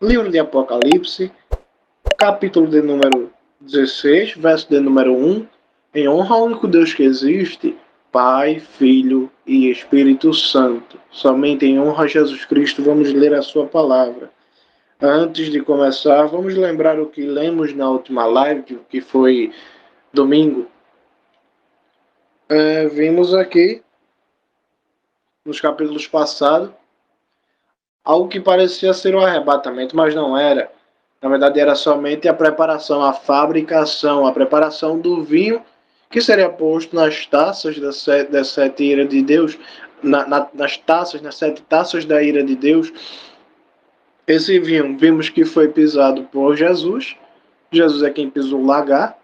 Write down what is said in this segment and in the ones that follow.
Livro de Apocalipse, capítulo de número 16, verso de número 1. Em honra ao único Deus que existe, Pai, Filho e Espírito Santo. Somente em honra a Jesus Cristo vamos ler a sua palavra. Antes de começar, vamos lembrar o que lemos na última live, que foi domingo. Vimos aqui, nos capítulos passados, algo que parecia ser um arrebatamento, mas não era. Na verdade, era somente a preparação, a fabricação, a preparação do vinho que seria posto nas taças da sete ira de Deus, nas 7 taças da ira de Deus. Esse vinho, vimos que foi pisado por Jesus. Jesus é quem pisou o lagar.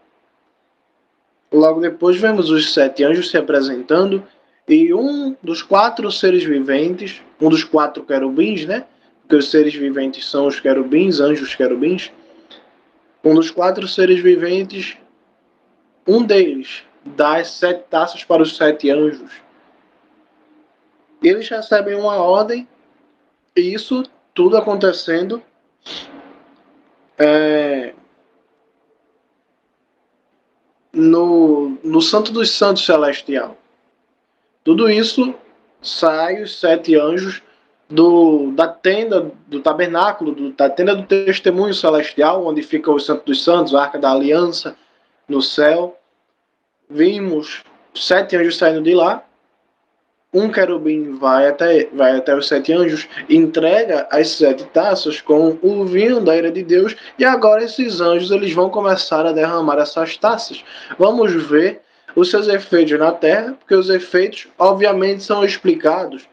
Logo depois, vemos os 7 anjos se apresentando e um dos 4 seres viventes, um dos 4 querubins, né? Porque os seres viventes são os querubins, anjos querubins. Um dos 4 seres viventes, um deles dá as 7 taças para os 7 anjos. Eles recebem uma ordem, e isso tudo acontecendo no Santo dos Santos Celestial. Tudo isso sai os 7 anjos da tenda, do tabernáculo, da tenda do testemunho celestial, onde fica o Santo dos Santos, a Arca da Aliança, no céu. Vimos 7 anjos saindo de lá. Um querubim vai até os 7 anjos, entrega as 7 taças com o vinho da ira de Deus, e agora esses anjos eles vão começar a derramar essas taças. Vamos ver os seus efeitos na Terra, porque os efeitos obviamente são explicados.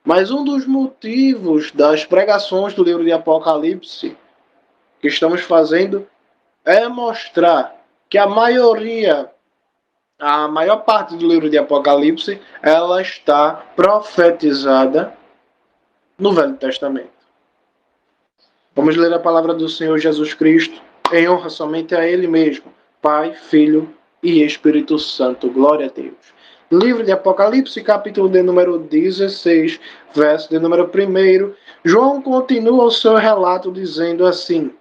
Mas um dos motivos das pregações do livro de Apocalipse que estamos fazendo é mostrar que a maior parte do livro de Apocalipse, ela está profetizada no Velho Testamento. Vamos ler a palavra do Senhor Jesus Cristo, em honra somente a Ele mesmo, Pai, Filho e Espírito Santo. Glória a Deus. Livro de Apocalipse, capítulo de número 16, verso de número 1. João continua o seu relato dizendo assim: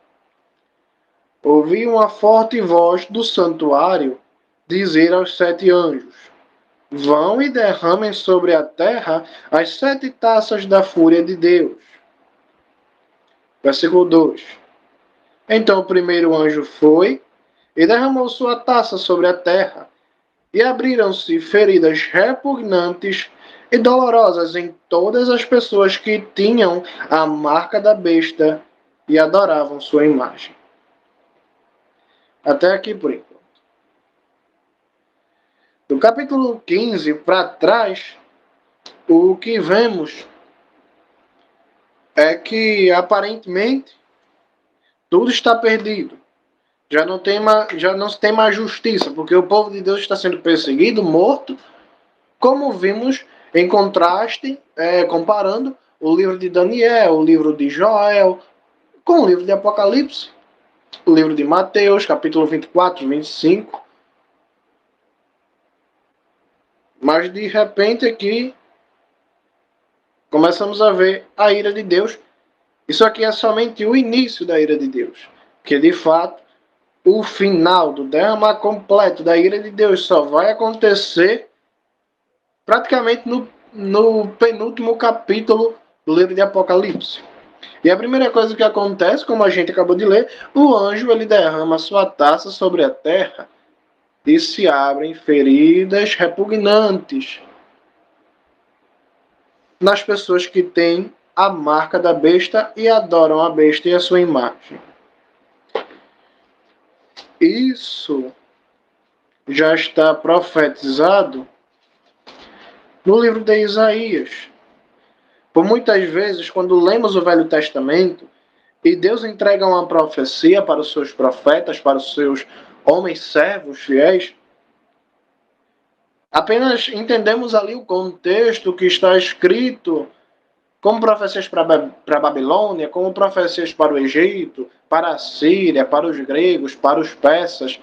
ouvi uma forte voz do santuário dizer aos 7 anjos: vão e derramem sobre a terra as 7 taças da fúria de Deus. Versículo 2. Então o primeiro anjo foi e derramou sua taça sobre a terra, e abriram-se feridas repugnantes e dolorosas em todas as pessoas que tinham a marca da besta e adoravam sua imagem. Até aqui por enquanto. Do capítulo 15 para trás, o que vemos é que aparentemente tudo está perdido. Já não se tem mais justiça, porque o povo de Deus está sendo perseguido, morto, como vimos em contraste, comparando o livro de Daniel, o livro de Joel, com o livro de Apocalipse, o livro de Mateus, capítulo 24, 25. Mas de repente aqui começamos a ver a ira de Deus. Isso aqui é somente o início da ira de Deus, que de fato o final do derramar completo da ira de Deus só vai acontecer praticamente no penúltimo capítulo do livro de Apocalipse. E a primeira coisa que acontece, como a gente acabou de ler, o anjo ele derrama sua taça sobre a terra e se abrem feridas repugnantes nas pessoas que têm a marca da besta e adoram a besta e a sua imagem. Isso já está profetizado no livro de Isaías. Por muitas vezes, quando lemos o Velho Testamento e Deus entrega uma profecia para os seus profetas, para os seus homens servos fiéis, apenas entendemos ali o contexto que está escrito como profecias para a Babilônia, como profecias para o Egito, para a Síria, para os gregos, para os persas.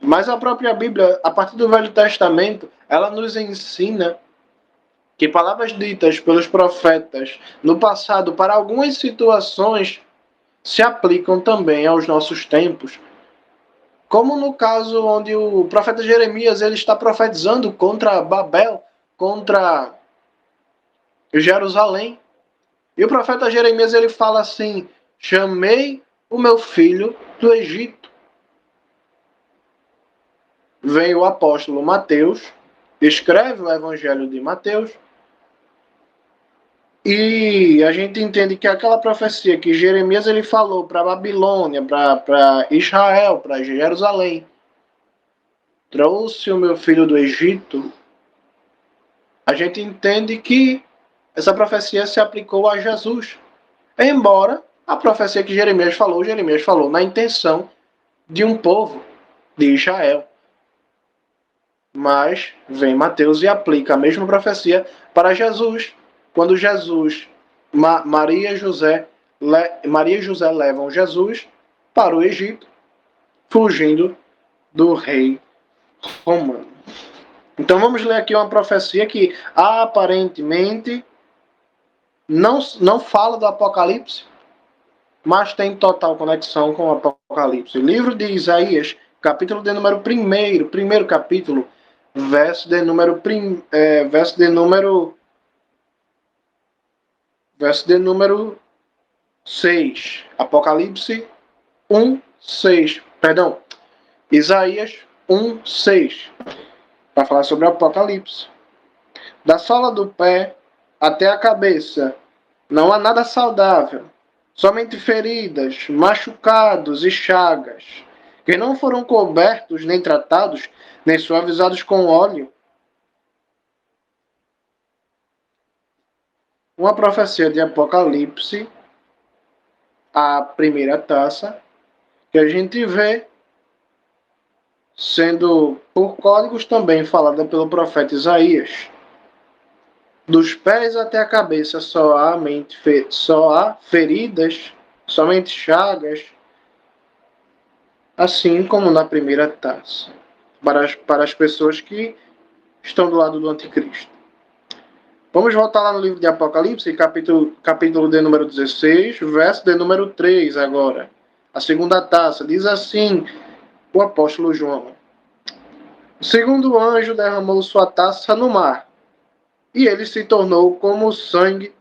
Mas a própria Bíblia, a partir do Velho Testamento, ela nos ensina que palavras ditas pelos profetas no passado para algumas situações se aplicam também aos nossos tempos. Como no caso onde o profeta Jeremias ele está profetizando contra Babel, contra Jerusalém. E o profeta Jeremias ele fala assim: chamei o meu filho do Egito. Vem o apóstolo Mateus, escreve o evangelho de Mateus, e a gente entende que aquela profecia que Jeremias ele falou para Babilônia, para Israel, para Jerusalém, trouxe o meu filho do Egito, a gente entende que essa profecia se aplicou a Jesus. Embora a profecia que Jeremias falou na intenção de um povo de Israel. Mas vem Mateus e aplica a mesma profecia para Jesus. Quando Jesus, Maria e José levam Jesus para o Egito, fugindo do rei romano. Então vamos ler aqui uma profecia que aparentemente não fala do Apocalipse, mas tem total conexão com o Apocalipse. Livro de Isaías, capítulo de número 1, primeiro capítulo, verso de número 6. Apocalipse 1, 6. Perdão. Isaías 1, 6. Para falar sobre o Apocalipse. Da sola do pé até a cabeça não há nada saudável, somente feridas, machucados e chagas, que não foram cobertos, nem tratados, nem suavizados com óleo. Uma profecia de Apocalipse, a primeira taça, que a gente vê sendo, por códigos, também falada pelo profeta Isaías. Dos pés até a cabeça só há feridas, somente chagas, assim como na primeira taça, para as pessoas que estão do lado do anticristo. Vamos voltar lá no livro de Apocalipse, capítulo de número 16, verso de número 3 agora. A segunda taça, diz assim o apóstolo João: o segundo anjo derramou sua taça no mar, e ele se tornou como o sangue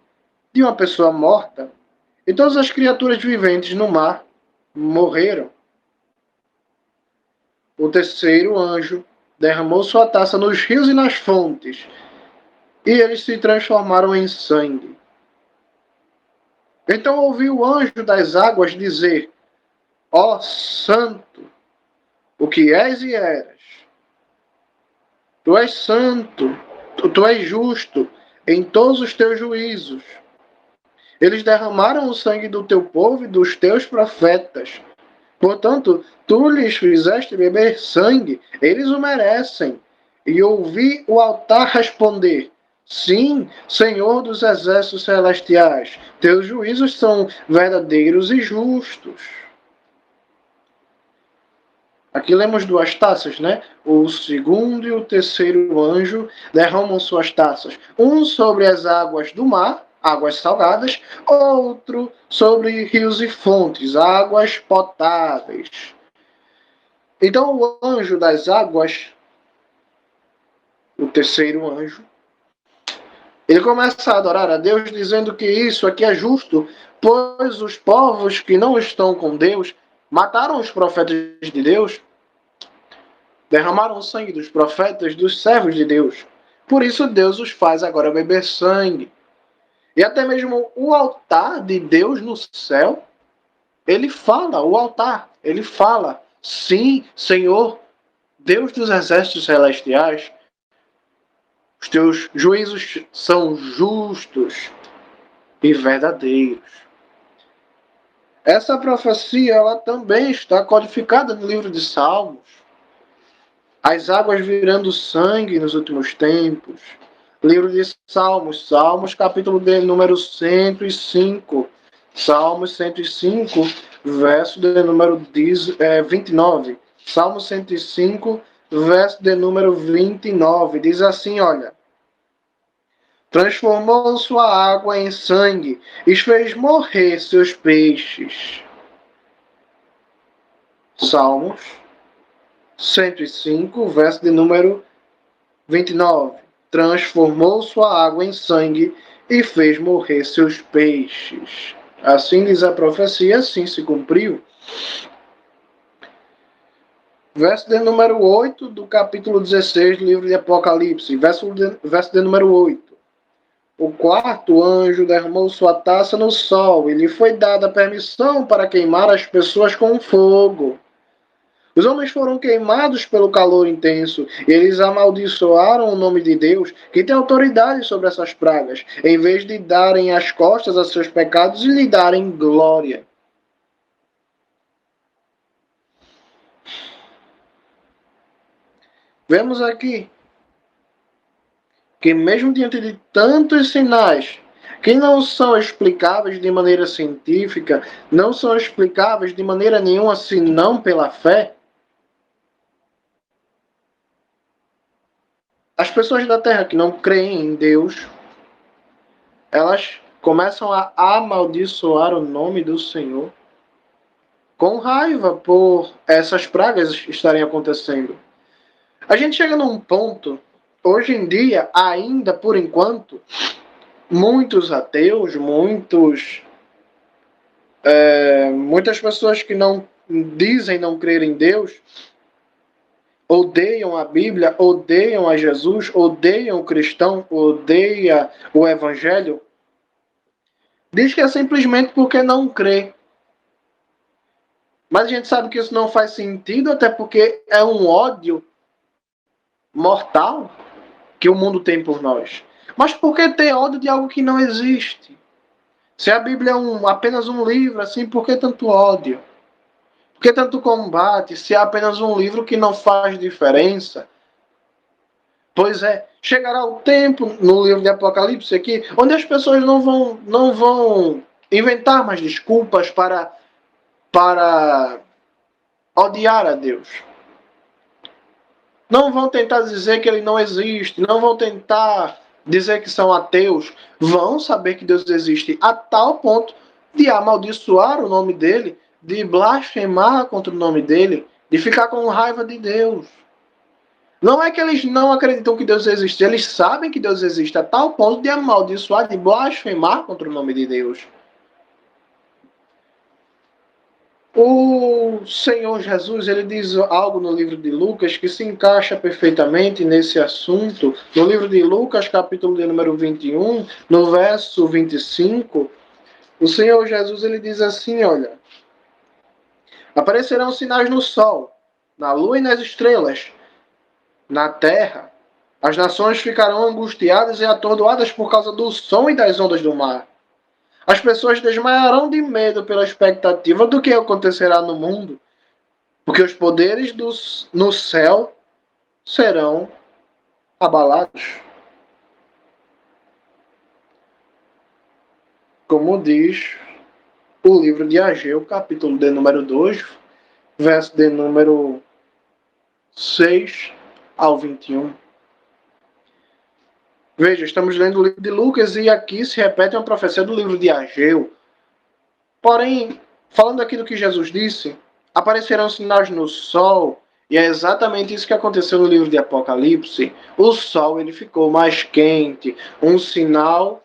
de uma pessoa morta, e todas as criaturas viventes no mar morreram. O terceiro anjo derramou sua taça nos rios e nas fontes, e eles se transformaram em sangue. Então ouvi o anjo das águas dizer: ó santo, o que és e eras, tu és santo, tu és justo em todos os teus juízos. Eles derramaram o sangue do teu povo e dos teus profetas. Portanto, tu lhes fizeste beber sangue, eles o merecem. E ouvi o altar responder: sim, Senhor dos exércitos celestiais, teus juízos são verdadeiros e justos. Aqui lemos duas taças, né? O segundo e o terceiro anjo derramam suas taças. Um sobre as águas do mar, águas salgadas, outro sobre rios e fontes, águas potáveis. Então o anjo das águas, o terceiro anjo, ele começa a adorar a Deus dizendo que isso aqui é justo, pois os povos que não estão com Deus mataram os profetas de Deus, derramaram o sangue dos profetas, dos servos de Deus. Por isso Deus os faz agora beber sangue. E até mesmo o altar de Deus no céu, ele fala, o altar, ele fala: sim, Senhor, Deus dos exércitos celestiais, os teus juízos são justos e verdadeiros. Essa profecia ela também está codificada no livro de Salmos. As águas virando sangue nos últimos tempos. Livro de Salmos, Salmos capítulo de número 105. Salmos 105, verso de número 29. Salmos 105, verso de número 29. Diz assim, olha: transformou sua água em sangue e fez morrer seus peixes. Salmos 105, verso de número 29. Transformou sua água em sangue e fez morrer seus peixes. Assim diz a profecia, assim se cumpriu. Verso de número 8 do capítulo 16 do livro de Apocalipse. Verso de número 8. O quarto anjo derramou sua taça no sol e lhe foi dada permissão para queimar as pessoas com fogo. Os homens foram queimados pelo calor intenso e eles amaldiçoaram o nome de Deus, que tem autoridade sobre essas pragas, em vez de darem as costas a seus pecados e lhe darem glória. Vemos aqui que mesmo diante de tantos sinais que não são explicáveis de maneira científica, não são explicáveis de maneira nenhuma senão pela fé, as pessoas da Terra que não creem em Deus, elas começam a amaldiçoar o nome do Senhor com raiva por essas pragas estarem acontecendo. A gente chega num ponto, hoje em dia, ainda por enquanto, muitos ateus, muitas pessoas que não dizem não crer em Deus, odeiam a Bíblia, odeiam a Jesus, odeiam o cristão, odeiam o Evangelho, diz que é simplesmente porque não crê. Mas a gente sabe que isso não faz sentido, até porque é um ódio mortal que o mundo tem por nós. Mas por que ter ódio de algo que não existe? Se a Bíblia é apenas um livro, assim, por que tanto ódio? Por que tanto combate? Se é apenas um livro que não faz diferença? Pois é, chegará o tempo no livro de Apocalipse aqui, onde as pessoas não vão inventar mais desculpas para odiar a Deus. Não vão tentar dizer que ele não existe, não vão tentar dizer que são ateus, vão saber que Deus existe a tal ponto de amaldiçoar o nome dele, de blasfemar contra o nome dele, de ficar com raiva de Deus. Não é que eles não acreditam que Deus existe, eles sabem que Deus existe a tal ponto de amaldiçoar, de blasfemar contra o nome de Deus. O Senhor Jesus, ele diz algo no livro de Lucas que se encaixa perfeitamente nesse assunto. No livro de Lucas, capítulo de número 21, no verso 25, o Senhor Jesus, ele diz assim, olha: aparecerão sinais no sol, na lua e nas estrelas, na terra. As nações ficarão angustiadas e atordoadas por causa do som e das ondas do mar. As pessoas desmaiarão de medo pela expectativa do que acontecerá no mundo, porque os poderes no céu serão abalados. Como diz o livro de Ageu, capítulo de número 2, verso de número 6 ao 21. Veja, estamos lendo o livro de Lucas e aqui se repete uma profecia do livro de Ageu. Porém, falando aqui do que Jesus disse, aparecerão sinais no sol, e é exatamente isso que aconteceu no livro de Apocalipse. O sol ele ficou mais quente, um sinal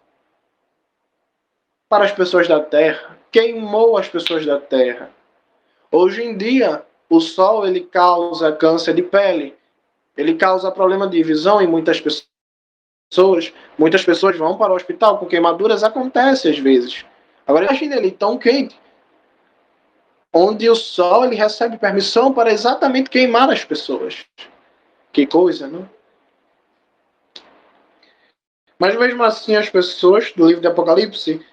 para as pessoas da terra, queimou as pessoas da terra. Hoje em dia, o sol ele causa câncer de pele, ele causa problema de visão em muitas pessoas. Muitas pessoas vão para o hospital com queimaduras, acontece às vezes. Agora imagine ele tão quente, onde o sol ele recebe permissão para exatamente queimar as pessoas. Que coisa, não? Mas mesmo assim as pessoas do livro de Apocalipse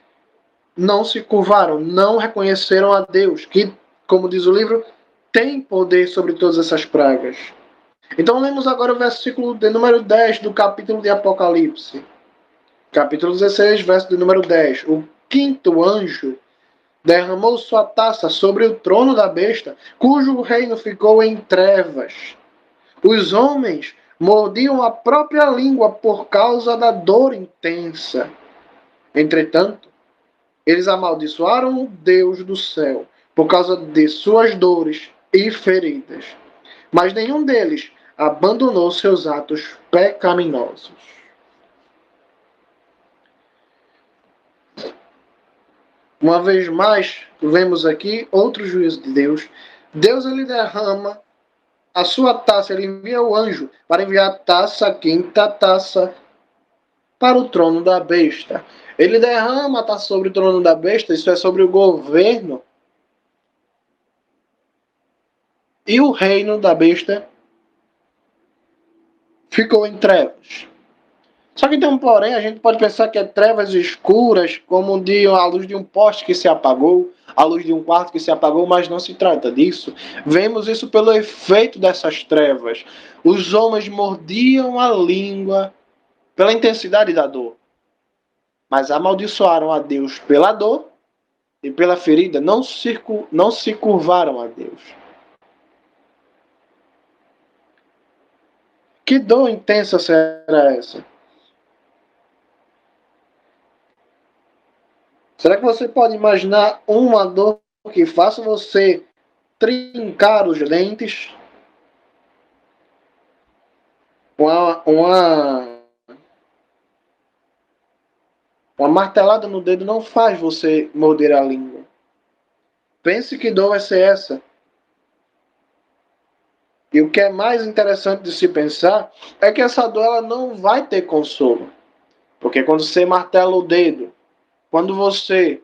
não se curvaram, não reconheceram a Deus, que, como diz o livro, tem poder sobre todas essas pragas. Então lemos agora o versículo de número 10 do capítulo de Apocalipse. Capítulo 16, verso de número 10. O quinto anjo derramou sua taça sobre o trono da besta, cujo reino ficou em trevas. Os homens mordiam a própria língua por causa da dor intensa. Entretanto, eles amaldiçoaram o Deus do céu por causa de suas dores e feridas. Mas nenhum deles abandonou seus atos pecaminosos. Uma vez mais, vemos aqui outro juízo de Deus. Deus ele derrama a sua taça, ele envia o anjo para enviar a taça, a quinta taça, para o trono da besta. Ele derrama a taça sobre o trono da besta, isso é sobre o governo. E o reino da besta ficou em trevas. Só que tem um porém, a gente pode pensar que é trevas escuras, como de a luz de um poste que se apagou, a luz de um quarto que se apagou, mas não se trata disso. Vemos isso pelo efeito dessas trevas. Os homens mordiam a língua pela intensidade da dor, mas amaldiçoaram a Deus pela dor e pela ferida, não se curvaram a Deus. Que dor intensa será essa? Será que você pode imaginar uma dor que faça você trincar os dentes? Uma martelada no dedo não faz você morder a língua. Pense que dor vai ser essa. E o que é mais interessante de se pensar é que essa dor ela não vai ter consolo. Porque quando você martela o dedo, quando você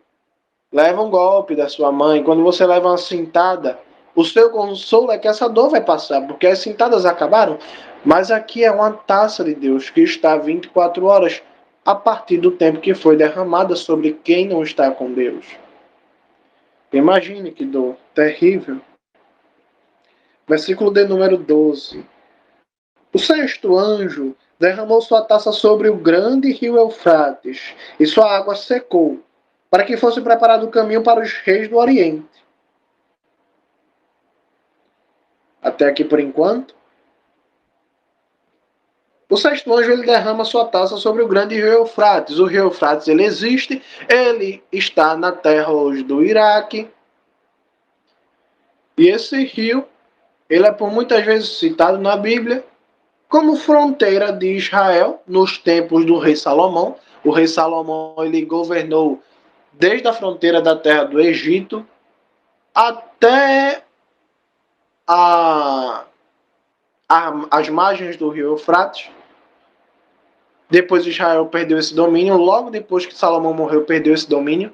leva um golpe da sua mãe, quando você leva uma cintada, o seu consolo é que essa dor vai passar, porque as cintadas acabaram. Mas aqui é uma taça de Deus que está 24 horas a partir do tempo que foi derramada sobre quem não está com Deus. Imagine que dor terrível. Versículo de número 12. O sexto anjo derramou sua taça sobre o grande rio Eufrates, e sua água secou, para que fosse preparado o caminho para os reis do Oriente. Até aqui por enquanto. O sexto anjo ele derrama sua taça sobre o grande rio Eufrates. O rio Eufrates ele existe, ele está na terra hoje do Iraque. E esse rio, ele é por muitas vezes citado na Bíblia como fronteira de Israel nos tempos do rei Salomão. O rei Salomão ele governou desde a fronteira da terra do Egito até as margens do rio Eufrates. Depois Israel perdeu esse domínio. Logo depois que Salomão morreu, perdeu esse domínio.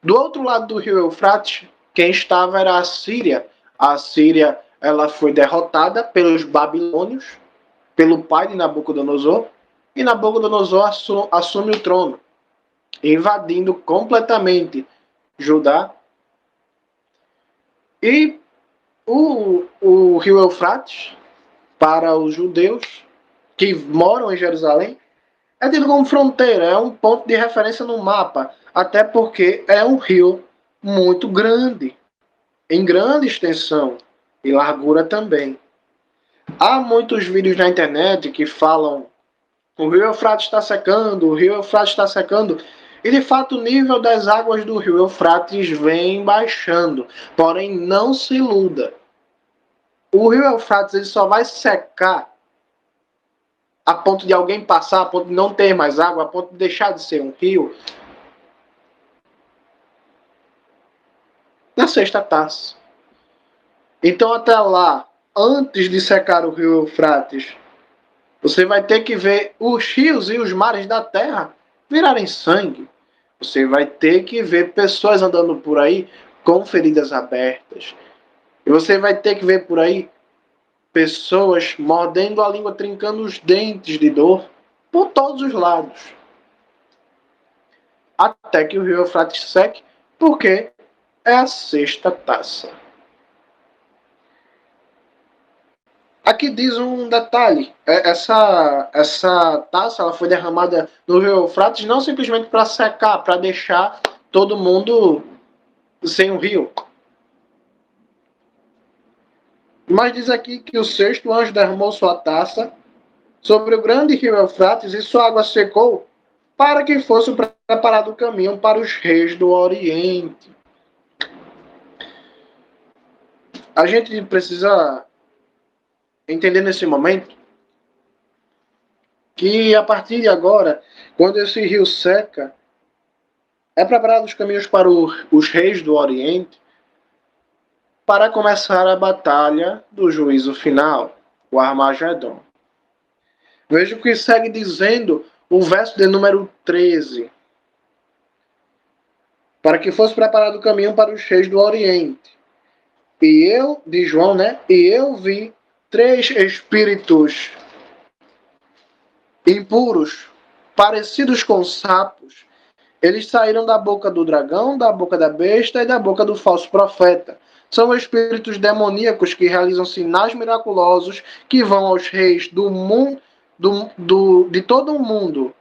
Do outro lado do rio Eufrates, quem estava era a Síria. A Síria ela foi derrotada pelos babilônios, pelo pai de Nabucodonosor. E Nabucodonosor assume o trono, invadindo completamente Judá. E o rio Eufrates, para os judeus que moram em Jerusalém, é tido como fronteira, é um ponto de referência no mapa, até porque é um rio muito grande, em grande extensão e largura também. Há muitos vídeos na internet que falam o rio Eufrates está secando, o rio Eufrates está secando, e de fato o nível das águas do rio Eufrates vem baixando, porém não se iluda. O rio Eufrates ele só vai secar a ponto de alguém passar, a ponto de não ter mais água, a ponto de deixar de ser um rio, na sexta taça. Então até lá, antes de secar o rio Eufrates, você vai ter que ver os rios e os mares da terra virarem sangue. Você vai ter que ver pessoas andando por aí com feridas abertas. E você vai ter que ver por aí pessoas mordendo a língua, trincando os dentes de dor por todos os lados. Até que o rio Eufrates seque, porque é a sexta taça. Aqui diz um detalhe, essa taça ela foi derramada no rio Eufrates não simplesmente para secar, para deixar todo mundo sem um rio. Mas diz aqui que o sexto anjo derramou sua taça sobre o grande rio Eufrates e sua água secou para que fosse preparado o caminho para os reis do Oriente. A gente precisa entender nesse momento que a partir de agora, quando esse rio seca, é preparado os caminhos para os reis do Oriente para começar a batalha do juízo final, o Armagedon. Veja o que segue dizendo o verso de número 13. Para que fosse preparado o caminho para os reis do Oriente. E eu, de João, né? E eu vi 3 espíritos impuros, parecidos com sapos. Eles saíram da boca do dragão, da boca da besta e da boca do falso profeta. São espíritos demoníacos que realizam sinais miraculosos que vão aos reis do mundo, de todo o mundo,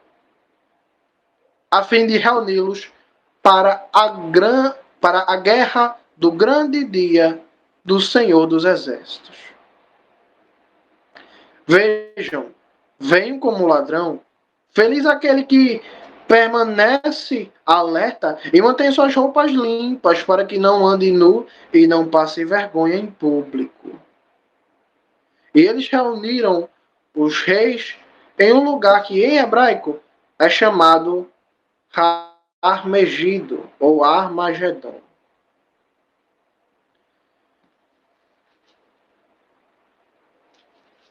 a fim de reuni-los para a guerra do grande dia do Senhor dos Exércitos. Vejam, venho como ladrão, feliz aquele que permanece alerta e mantém suas roupas limpas para que não ande nu e não passe vergonha em público. E eles reuniram os reis em um lugar que em hebraico é chamado Armegido ou Armagedon.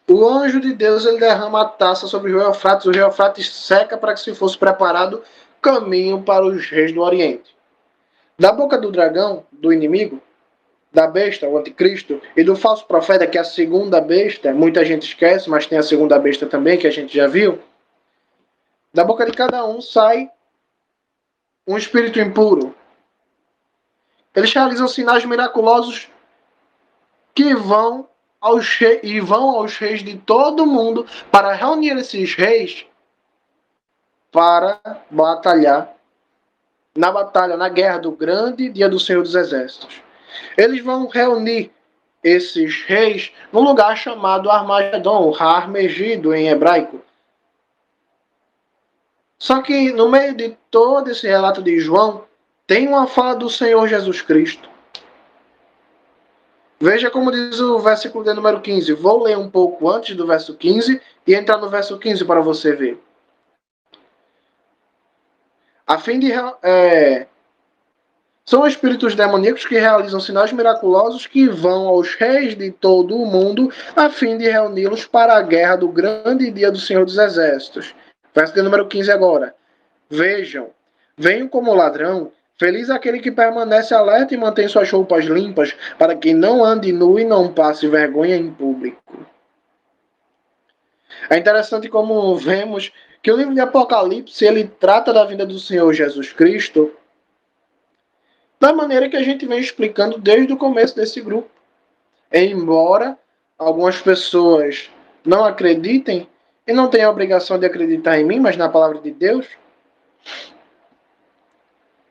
O anjo de Deus ele derrama a taça sobre o rio Eufrates seca para que se fosse preparado caminho para os reis do Oriente. Da boca do dragão, do inimigo, da besta, o anticristo, e do falso profeta, que é a segunda besta, muita gente esquece, mas tem a segunda besta também, que a gente já viu, da boca de cada um sai um espírito impuro. Eles realizam sinais miraculosos que vão aos reis de todo mundo para reunir esses reis para batalhar na guerra do grande dia do Senhor dos Exércitos. Eles vão reunir esses reis num lugar chamado Armagedon, o Armegido em hebraico. Só que no meio de todo esse relato de João, tem uma fala do Senhor Jesus Cristo. Veja como diz o versículo de número 15. Vou ler um pouco antes do verso 15 e entrar no verso 15 para você ver. A fim de são espíritos demoníacos que realizam sinais miraculosos que vão aos reis de todo o mundo a fim de reuni-los para a guerra do grande dia do Senhor dos Exércitos. Verso de número 15 agora. Vejam, venho como ladrão, feliz aquele que permanece alerta e mantém suas roupas limpas, para que não ande nu e não passe vergonha em público. É interessante como vemos que o livro de Apocalipse ele trata da vinda do Senhor Jesus Cristo da maneira que a gente vem explicando desde o começo desse grupo. Embora algumas pessoas não acreditem, e não tenham a obrigação de acreditar em mim, mas na palavra de Deus,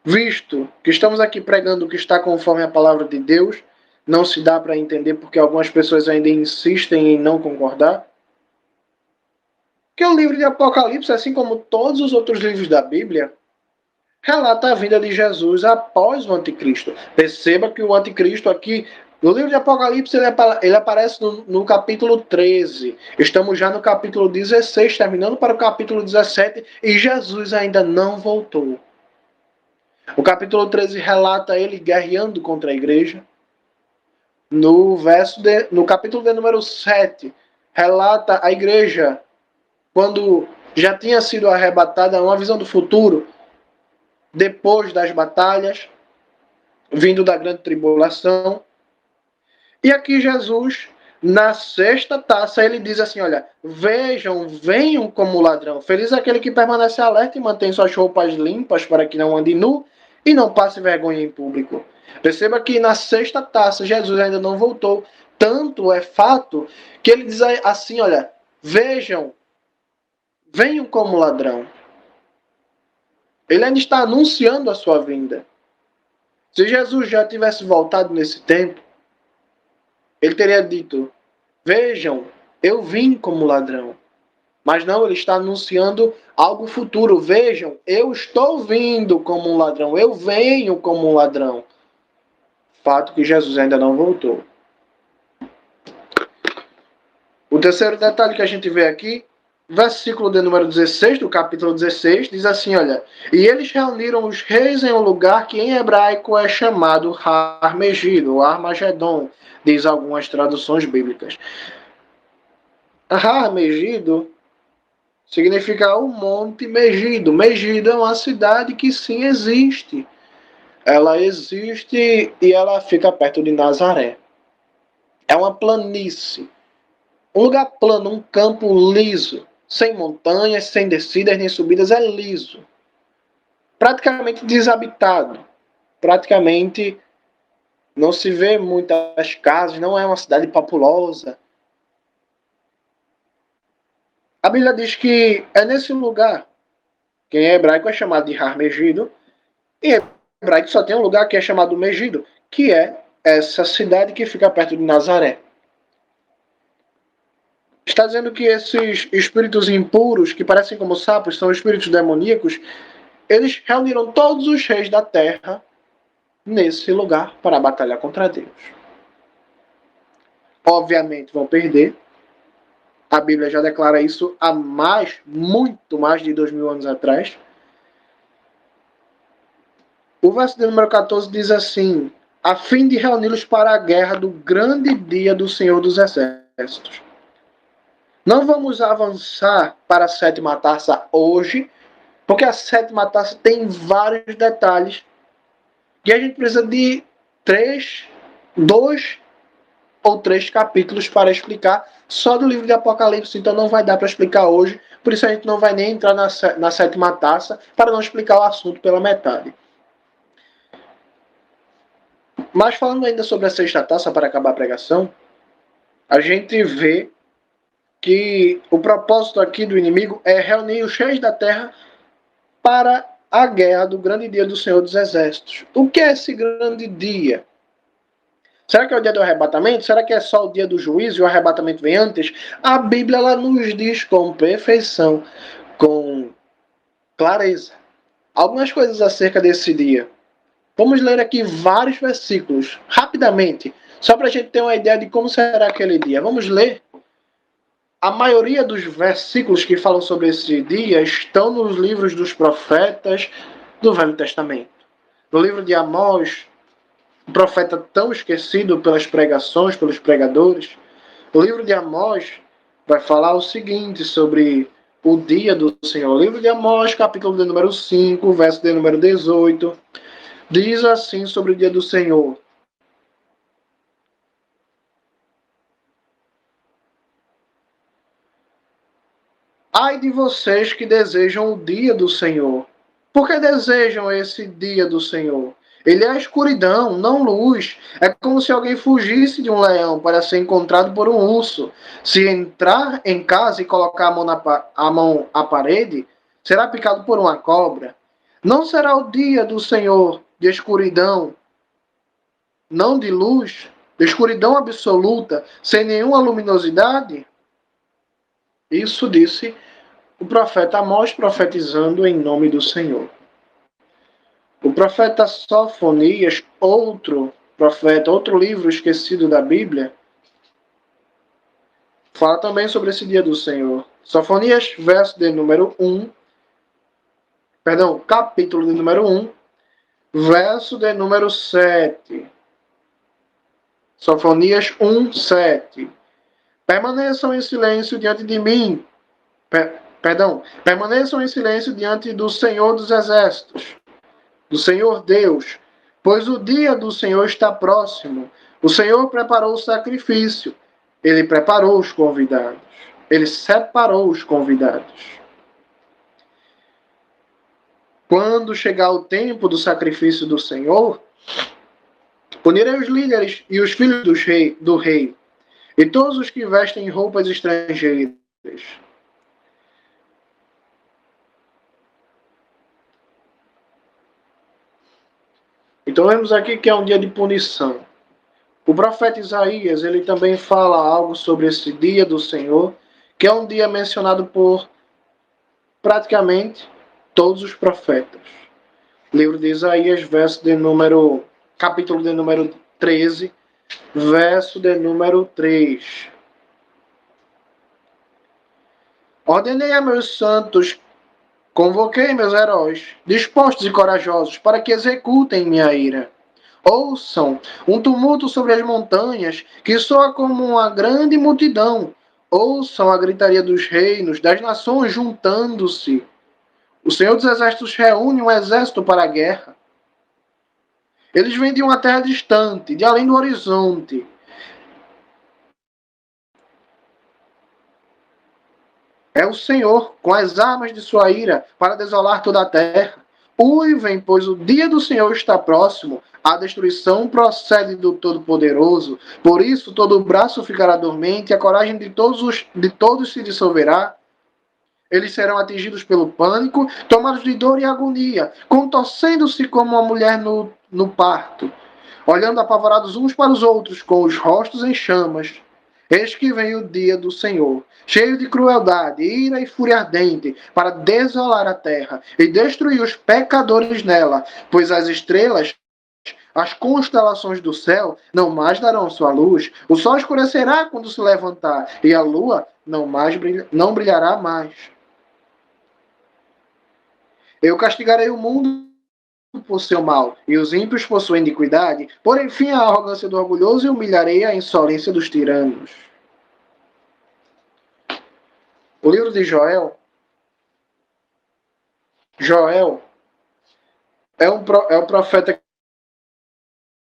visto que estamos aqui pregando o que está conforme a palavra de Deus, não se dá para entender porque algumas pessoas ainda insistem em não concordar, que o livro de Apocalipse, assim como todos os outros livros da Bíblia, relata a vinda de Jesus após o anticristo. Perceba que o anticristo aqui, no livro de Apocalipse, ele aparece no capítulo 13. Estamos já no capítulo 16, terminando para o capítulo 17, e Jesus ainda não voltou. O capítulo 13 relata ele guerreando contra a igreja. No capítulo de número 7, relata a igreja quando já tinha sido arrebatada, uma visão do futuro, depois das batalhas, vindo da grande tribulação. E aqui Jesus, na sexta taça, ele diz assim, olha, vejam, venham como ladrão. Feliz aquele que permanece alerta e mantém suas roupas limpas para que não ande nu e não passe vergonha em público. Perceba que na sexta taça, Jesus ainda não voltou. Tanto é fato que ele diz assim, olha, vejam, venham como ladrão. Ele ainda está anunciando a sua vinda. Se Jesus já tivesse voltado nesse tempo, Ele teria dito: vejam, eu vim como ladrão. Mas não, ele está anunciando algo futuro. Vejam, eu estou vindo como um ladrão, eu venho como um ladrão. Fato que Jesus ainda não voltou. O terceiro detalhe que a gente vê aqui, versículo de número 16, do capítulo 16, diz assim, olha, e eles reuniram os reis em um lugar que em hebraico é chamado Har Megido, ou Armagedon, diz algumas traduções bíblicas. Har Megido significa o Monte Megido. Megido é uma cidade que sim existe. Ela existe e ela fica perto de Nazaré. É uma planície. Um lugar plano, um campo liso, sem montanhas, sem descidas nem subidas, é liso. Praticamente desabitado. Praticamente não se vê muitas casas, não é uma cidade populosa. A Bíblia diz que é nesse lugar, que em hebraico é chamado de Har Megido, e em hebraico só tem um lugar que é chamado Megido, que é essa cidade que fica perto de Nazaré. Está dizendo que esses espíritos impuros, que parecem como sapos, são espíritos demoníacos, eles reuniram todos os reis da terra nesse lugar para batalhar contra Deus. Obviamente vão perder. A Bíblia já declara isso há muito mais de 2000 anos atrás. O verso de número 14 diz assim, a fim de reuni-los para a guerra do grande dia do Senhor dos Exércitos. Não vamos avançar para a sétima taça hoje, porque a sétima taça tem vários detalhes e a gente precisa de 2 ou 3 capítulos para explicar só do livro de Apocalipse, então não vai dar para explicar hoje, por isso a gente não vai nem entrar na sétima taça para não explicar o assunto pela metade. Mas falando ainda sobre a sexta taça, para acabar a pregação, a gente vê que o propósito aqui do inimigo é reunir os reis da terra para a guerra do grande dia do Senhor dos Exércitos. O que é esse grande dia? Será que é o dia do arrebatamento? Será que é só o dia do juízo e o arrebatamento vem antes? A Bíblia ela nos diz com perfeição, com clareza, algumas coisas acerca desse dia. Vamos ler aqui vários versículos, rapidamente, só para a gente ter uma ideia de como será aquele dia. Vamos ler. A maioria dos versículos que falam sobre esse dia estão nos livros dos profetas do Velho Testamento. No livro de Amós, um profeta tão esquecido pelas pregações, pelos pregadores, o livro de Amós vai falar o seguinte sobre o dia do Senhor. O livro de Amós, capítulo de número 5, verso de número 18, diz assim sobre o dia do Senhor. Ai de vocês que desejam o dia do Senhor. Por que desejam esse dia do Senhor? Ele é a escuridão, não luz. É como se alguém fugisse de um leão para ser encontrado por um urso. Se entrar em casa e colocar a mão à parede, será picado por uma cobra. Não será o dia do Senhor de escuridão, não de luz, de escuridão absoluta, sem nenhuma luminosidade? Isso disse o profeta Amós profetizando em nome do Senhor. O profeta Sofonias, outro profeta, outro livro esquecido da Bíblia, fala também sobre esse dia do Senhor. Sofonias, verso de número 1, capítulo de número 1, verso de número 7. Sofonias 1, 7. Permaneçam em silêncio diante de mim. Permaneçam em silêncio diante do Senhor dos Exércitos, do Senhor Deus, pois o dia do Senhor está próximo. O Senhor preparou o sacrifício, ele preparou os convidados, ele separou os convidados. Quando chegar o tempo do sacrifício do Senhor, punirei os líderes e os filhos do rei, e todos os que vestem roupas estrangeiras. Então vemos aqui que é um dia de punição. O profeta Isaías, ele também fala algo sobre esse dia do Senhor, que é um dia mencionado por praticamente todos os profetas. Livro de Isaías, capítulo de número 13, verso de número 3. Ordenei a meus santos, convoquei meus heróis, dispostos e corajosos, para que executem minha ira. Ouçam um tumulto sobre as montanhas, que soa como uma grande multidão. Ouçam a gritaria dos reinos, das nações juntando-se. O Senhor dos Exércitos reúne um exército para a guerra. Eles vêm de uma terra distante, de além do horizonte. É o Senhor, com as armas de sua ira, para desolar toda a terra. Uivem, pois o dia do Senhor está próximo. A destruição procede do Todo-Poderoso. Por isso, todo o braço ficará dormente, e a coragem de todos se dissolverá. Eles serão atingidos pelo pânico, tomados de dor e agonia, contorcendo-se como uma mulher no parto, olhando apavorados uns para os outros, com os rostos em chamas. Eis que vem o dia do Senhor, cheio de crueldade, ira e fúria ardente, para desolar a terra e destruir os pecadores nela, pois as estrelas, as constelações do céu, não mais darão sua luz, o sol escurecerá quando se levantar, e a lua não brilhará mais. Eu castigarei o mundo por seu mal, e os ímpios por sua iniquidade, porém fim à arrogância do orgulhoso e humilharei a insolência dos tiranos. O livro de Joel é o profeta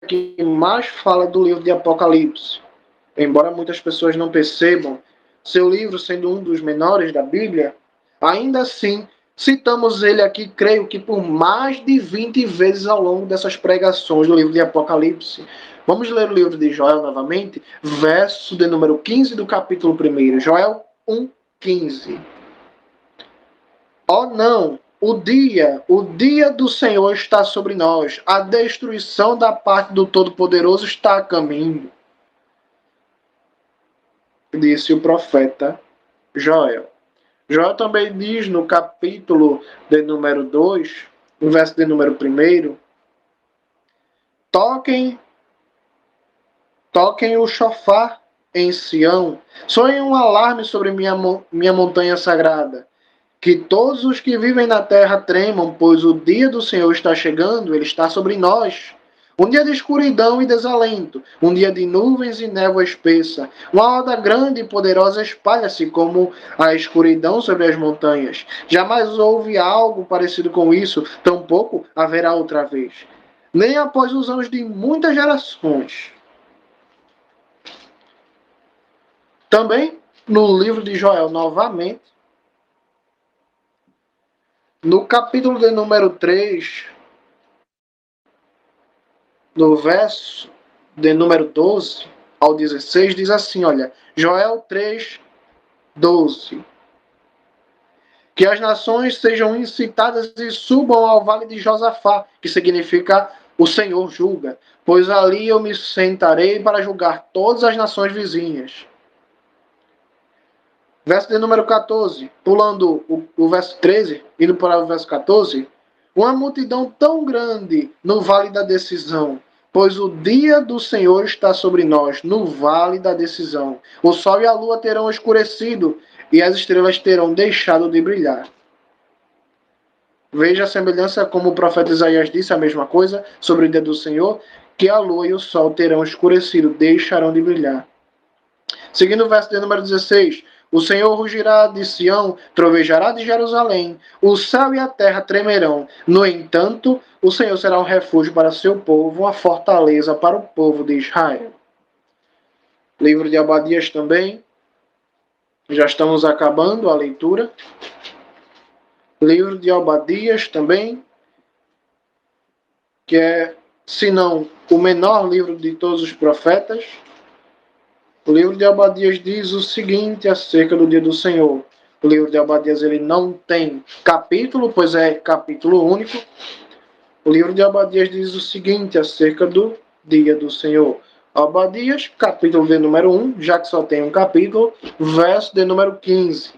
que mais fala do livro de Apocalipse. Embora muitas pessoas não percebam, seu livro sendo um dos menores da Bíblia, ainda assim citamos ele aqui, creio que por mais de 20 vezes ao longo dessas pregações do livro de Apocalipse. Vamos ler o livro de Joel novamente, verso de número 15 do capítulo 1. Joel 1:15. Oh não, o dia do Senhor está sobre nós, a destruição da parte do Todo-Poderoso está a caminho, disse o profeta Joel. Joel também diz no capítulo de número 2, no verso de número 1, toquem o chofar em Sião, soem um alarme sobre minha montanha sagrada, que todos os que vivem na terra tremam, pois o dia do Senhor está chegando, ele está sobre nós. Um dia de escuridão e desalento, um dia de nuvens e névoa espessa. Uma onda grande e poderosa espalha-se como a escuridão sobre as montanhas. Jamais houve algo parecido com isso, tampouco haverá outra vez. Nem após os anos de muitas gerações. Também, no livro de Joel, novamente, no capítulo de número 3, no verso de número 12 ao 16, diz assim, olha, Joel 3:12. Que as nações sejam incitadas e subam ao vale de Josafá, que significa o Senhor julga, pois ali eu me sentarei para julgar todas as nações vizinhas. Verso de número 14, pulando o verso 13, indo para o verso 14, uma multidão tão grande no vale da decisão, pois o dia do Senhor está sobre nós, no vale da decisão. O sol e a lua terão escurecido, e as estrelas terão deixado de brilhar. Veja a semelhança como o profeta Isaías disse a mesma coisa sobre o dia do Senhor, que a lua e o sol terão escurecido, deixarão de brilhar. Seguindo o verso de número 16, o Senhor rugirá de Sião, trovejará de Jerusalém, o céu e a terra tremerão. No entanto, o Senhor será um refúgio para seu povo, uma fortaleza para o povo de Israel. Livro de Obadias também. Já estamos acabando a leitura. Livro de Obadias também, que é, se não o menor livro de todos os profetas. O livro de Obadias diz o seguinte acerca do dia do Senhor. O livro de Obadias ele não tem capítulo, pois é capítulo único. O livro de Obadias diz o seguinte acerca do dia do Senhor. Obadias, capítulo de número 1, já que só tem um capítulo, verso de número 15.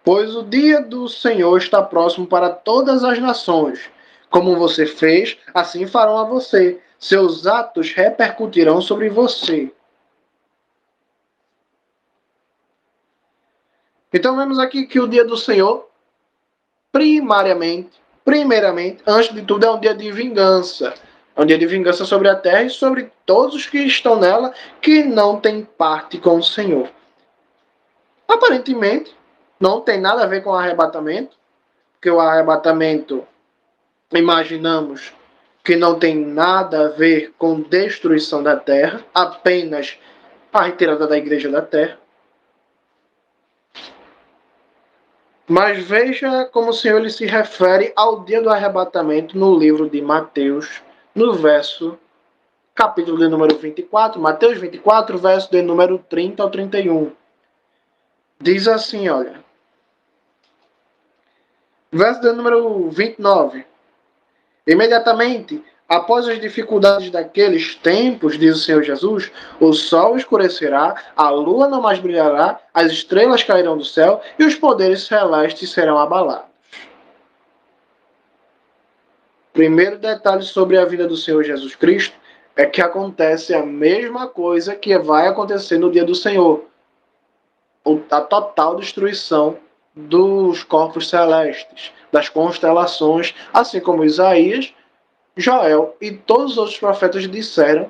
Pois o dia do Senhor está próximo para todas as nações. Como você fez, assim farão a você. Seus atos repercutirão sobre você. Então vemos aqui que o dia do Senhor, primeiramente, antes de tudo, é um dia de vingança. É um dia de vingança sobre a terra e sobre todos os que estão nela que não têm parte com o Senhor. Aparentemente, não tem nada a ver com o arrebatamento, porque o arrebatamento, imaginamos que não tem nada a ver com destruição da terra, apenas a retirada da igreja da terra. Mas veja como o Senhor ele se refere ao dia do arrebatamento no livro de Mateus, no verso, capítulo de número 24, Mateus 24, verso de número 30 ao 31. Diz assim, olha, verso de número 29. Imediatamente, após as dificuldades daqueles tempos, diz o Senhor Jesus, o sol escurecerá, a lua não mais brilhará, as estrelas cairão do céu e os poderes celestes serão abalados. Primeiro detalhe sobre a vida do Senhor Jesus Cristo é que acontece a mesma coisa que vai acontecer no dia do Senhor. A total destruição dos corpos celestes, das constelações, assim como Isaías, Joel e todos os outros profetas disseram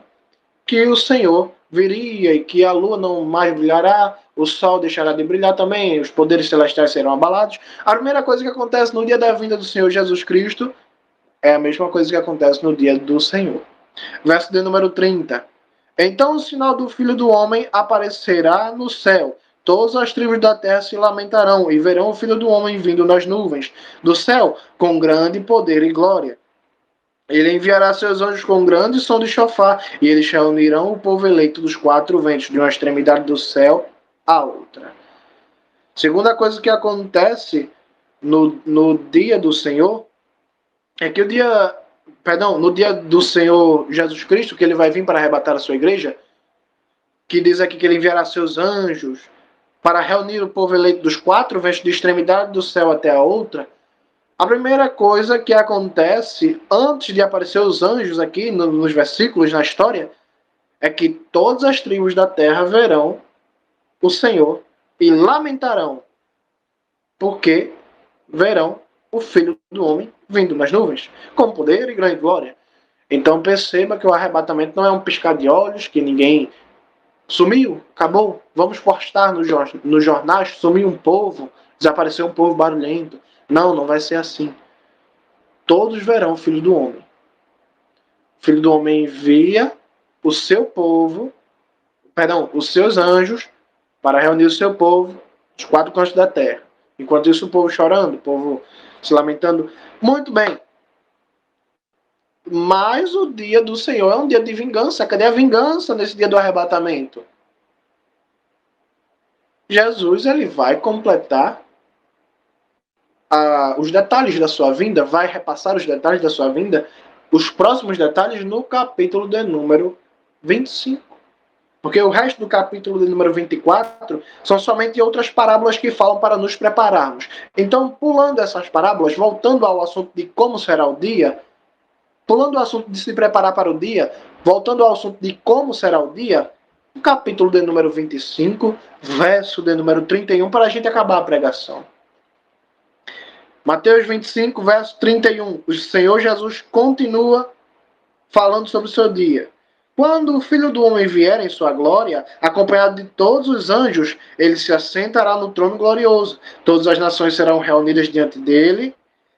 que o Senhor viria e que a lua não mais brilhará, o sol deixará de brilhar também, os poderes celestiais serão abalados. A primeira coisa que acontece no dia da vinda do Senhor Jesus Cristo é a mesma coisa que acontece no dia do Senhor. Verso de número 30. Então o sinal do Filho do Homem aparecerá no céu. Todas as tribos da terra se lamentarão e verão o Filho do Homem vindo nas nuvens do céu com grande poder e glória. Ele enviará seus anjos com grande som de chofar, e eles reunirão o povo eleito dos quatro ventos, de uma extremidade do céu à outra. Segunda coisa que acontece no dia do Senhor é que no dia do Senhor Jesus Cristo, que ele vai vir para arrebatar a sua igreja, que diz aqui que ele enviará seus anjos para reunir o povo eleito dos quatro ventos, de extremidade do céu até a outra. A primeira coisa que acontece antes de aparecer os anjos aqui nos versículos, na história, é que todas as tribos da terra verão o Senhor e lamentarão, porque verão o Filho do Homem vindo nas nuvens, com poder e grande glória. Então perceba que o arrebatamento não é um piscar de olhos, que ninguém sumiu, acabou, vamos postar nos jornais, sumiu um povo, desapareceu um povo barulhento. Não, não vai ser assim. Todos verão o Filho do Homem. O Filho do Homem envia o seu povo, os seus anjos, para reunir o seu povo dos quatro cantos da terra. Enquanto isso, o povo chorando, o povo se lamentando. Muito bem. Mas o dia do Senhor é um dia de vingança. Cadê a vingança nesse dia do arrebatamento? Jesus ele vai completar os detalhes da sua vinda, vai repassar os detalhes da sua vinda, os próximos detalhes no capítulo de número 25. Porque o resto do capítulo de número 24 são somente outras parábolas que falam para nos prepararmos. Então, pulando essas parábolas, voltando ao assunto de como será o dia, pulando o assunto de se preparar para o dia, voltando ao assunto de como será o dia, o capítulo de número 25, verso de número 31, para a gente acabar a pregação. Mateus 25, verso 31. O Senhor Jesus continua falando sobre o seu dia. Quando o Filho do Homem vier em sua glória, acompanhado de todos os anjos, ele se assentará no trono glorioso. Todas as nações serão reunidas diante dele,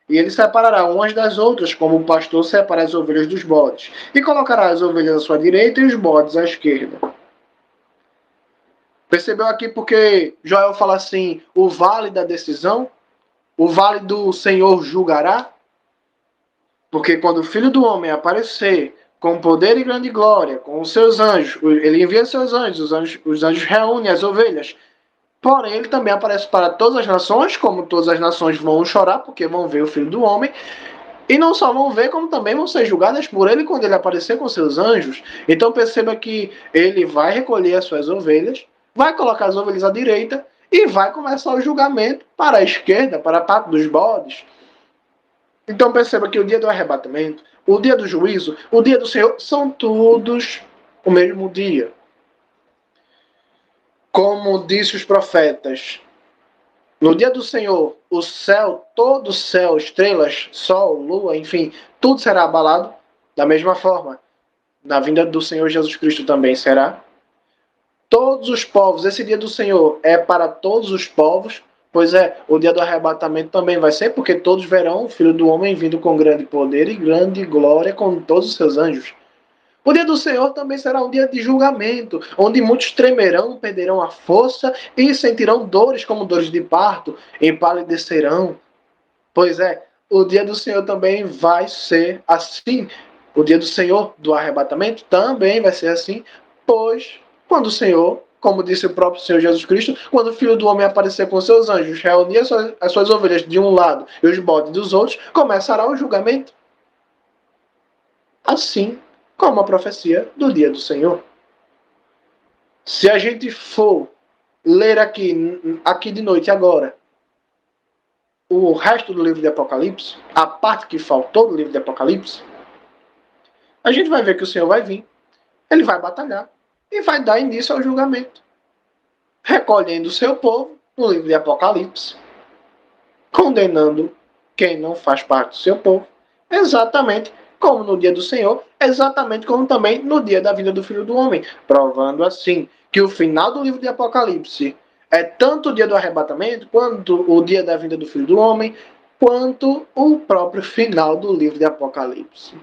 e ele separará umas das outras, como o pastor separa as ovelhas dos bodes, e colocará as ovelhas à sua direita e os bodes à esquerda. Percebeu aqui porque Joel fala assim, o vale da decisão? O vale do Senhor julgará? Porque quando o Filho do Homem aparecer com poder e grande glória, com os seus anjos, ele envia seus anjos, os anjos reúnem as ovelhas. Porém, ele também aparece para todas as nações, como todas as nações vão chorar, porque vão ver o Filho do Homem. E não só vão ver, como também vão ser julgadas por ele quando ele aparecer com seus anjos. Então perceba que ele vai recolher as suas ovelhas, vai colocar as ovelhas à direita e vai começar o julgamento para a esquerda, para a parte dos bodes. Então perceba que o dia do arrebatamento, o dia do juízo, o dia do Senhor, são todos o mesmo dia. Como disse os profetas, no dia do Senhor, o céu, todo o céu, estrelas, sol, lua, enfim, tudo será abalado. Da mesma forma, na vinda do Senhor Jesus Cristo também será. Todos os povos, esse dia do Senhor é para todos os povos, pois é, o dia do arrebatamento também vai ser, porque todos verão o Filho do Homem vindo com grande poder e grande glória com todos os seus anjos. O dia do Senhor também será um dia de julgamento, onde muitos tremerão, perderão a força e sentirão dores como dores de parto, empalidecerão. Pois é, o dia do Senhor também vai ser assim. O dia do Senhor do arrebatamento também vai ser assim, pois quando o Senhor, como disse o próprio Senhor Jesus Cristo, quando o Filho do Homem aparecer com seus anjos, reunir as suas ovelhas de um lado e os bodes dos outros, começará o julgamento. Assim como a profecia do dia do Senhor. Se a gente for ler aqui de noite agora, o resto do livro de Apocalipse, a parte que faltou do livro de Apocalipse, a gente vai ver que o Senhor vai vir, ele vai batalhar e vai dar início ao julgamento, recolhendo o seu povo no livro de Apocalipse, condenando quem não faz parte do seu povo, exatamente como no dia do Senhor, exatamente como também no dia da vinda do Filho do Homem, provando assim que o final do livro de Apocalipse é tanto o dia do arrebatamento, quanto o dia da vinda do Filho do Homem, quanto o próprio final do livro de Apocalipse.